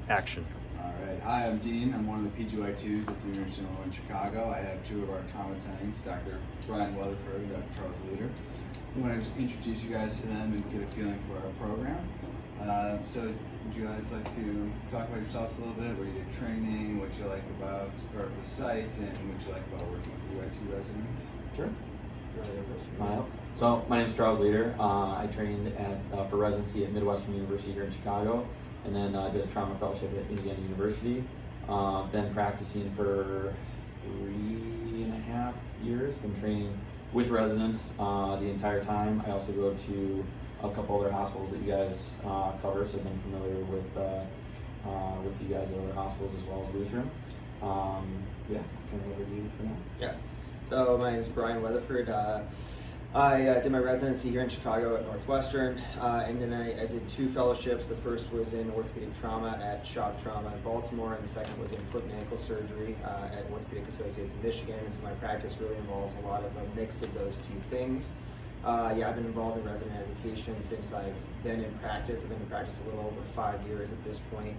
action. All right. Hi, I'm Dean. I'm one of the PGY2s at the Lutheran General in Chicago. I have two of our trauma attendings, Dr. Brian Weatherford and Dr. Charles Lutheran. I want to just introduce you guys to them and get a feeling for our program. So would you guys like to talk about yourselves a little bit, where you did training, what you like about the site, and what you like about working with the UIC residents? Sure. So my name is Charles Leader. I trained for residency at Midwestern University here in Chicago, and then did a trauma fellowship at Indiana University. Been practicing for 3.5 years. Been training with residents the entire time. I also go to a couple other hospitals that you guys cover, so I've been familiar with you guys at other hospitals as well as Lutheran. Yeah, turn it over to you for now. Yeah. So my name is Brian Weatherford. I did my residency here in Chicago at Northwestern, and then I did 2 fellowships. The first was in orthopedic trauma at Shock Trauma in Baltimore, and the second was in foot and ankle surgery at Orthopedic Associates in Michigan. And so my practice really involves a lot of a mix of those 2 things. Yeah, I've been involved in resident education since I've been in practice. I've been in practice a little over 5 years at this point.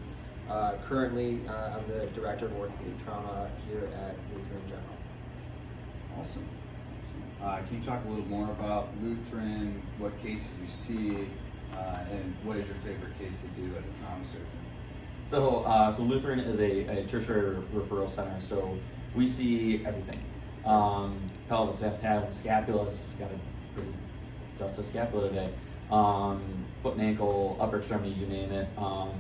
Currently, I'm the director of orthopedic trauma here at Luthern General. Awesome. Can you talk a little more about Lutheran, what cases you see, and what is your favorite case to do as a trauma surgeon? So Lutheran is a tertiary referral center, so we see everything. Pelvis, acetabulum, scapula's got a pretty dusty scapula today. Foot and ankle, upper extremity, you name it.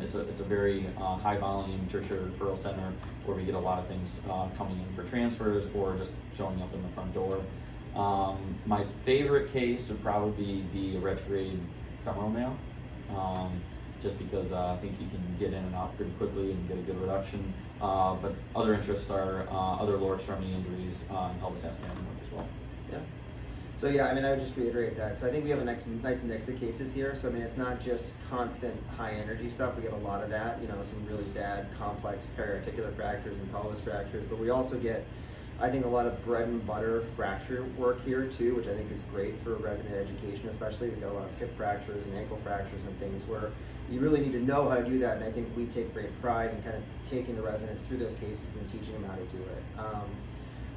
It's a very high volume tertiary referral center where we get a lot of things coming in for transfers or just showing up in the front door. My favorite case would probably be a retrograde femoral nail, just because I think you can get in and out pretty quickly and get a good reduction. But other interests are other lower extremity injuries and pelvis acetabulum work as well. Yeah. So yeah, I mean, I would just reiterate that. So I think we have a nice mix of cases here. So I mean, it's not just constant high energy stuff. We get a lot of that, you know, some really bad complex periarticular fractures and pelvis fractures, but we also get, I think, a lot of bread and butter fracture work here too, which I think is great for resident education especially. We got a lot of hip fractures and ankle fractures and things where you really need to know how to do that, and I think we take great pride in kind of taking the residents through those cases and teaching them how to do it.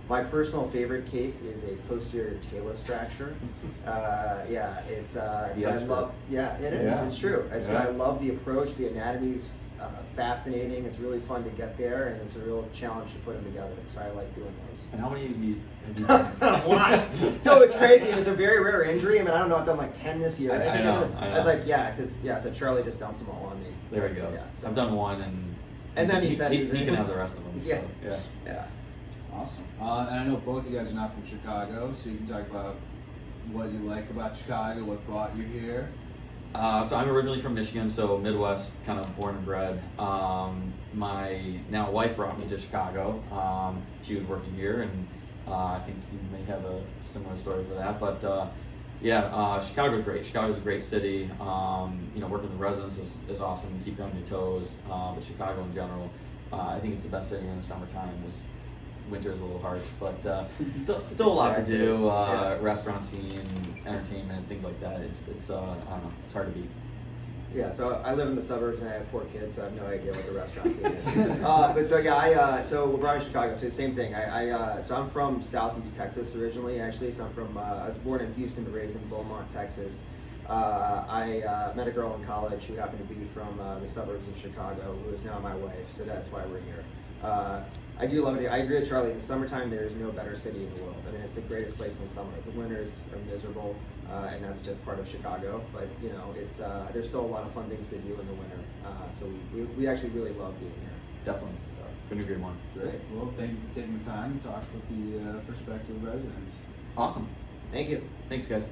My personal favorite case is a posterior talus fracture. Yeah, it's I love. Yeah, it is. Yeah. It's true. I love the approach. The anatomy's fascinating. It's really fun to get there, and it's a real challenge to put them together. So I like doing those. And how many have you done? A lot. So it's crazy. It's a very rare injury. I mean, I don't know. I've done like 10 this year. I know. I was like, yeah, because so Charlie just dumps them all on me. There we go. Yeah, so. I've done one, and then he said he can have the rest of them. Yeah. So, Yeah. Awesome. And I know both of you guys are not from Chicago, so you can talk about what you like about Chicago, what brought you here. So I'm originally from Michigan, so Midwest, kind of born and bred. My now wife brought me to Chicago. She was working here, and I think you may have a similar story for that. But Chicago's great. Chicago's a great city. Working with residents is awesome. You keep you on your toes. But Chicago in general, I think it's the best city in the summertime. Winter is a little harsh, but still a lot to do. Restaurant scene, entertainment, things like that. It's I don't know. It's hard to beat. Yeah, so I live in the suburbs and I have 4 kids, so I have no idea what the restaurant scene is. So we're brought in Chicago, so same thing. So I'm from Southeast Texas originally, actually. So I was born in Houston but raised in Beaumont, Texas. I met a girl in college who happened to be from the suburbs of Chicago, who is now my wife, so that's why we're here. I do love it here. I agree with Charlie. In the summertime, there is no better city in the world. I mean, it's the greatest place in the summer. The winters are miserable, and that's just part of Chicago. But it's there's still a lot of fun things to do in the winter. So we actually really love being here. Definitely. Couldn't agree more. Great. Well, thank you for taking the time to talk with the prospective residents. Awesome. Thank you. Thanks, guys.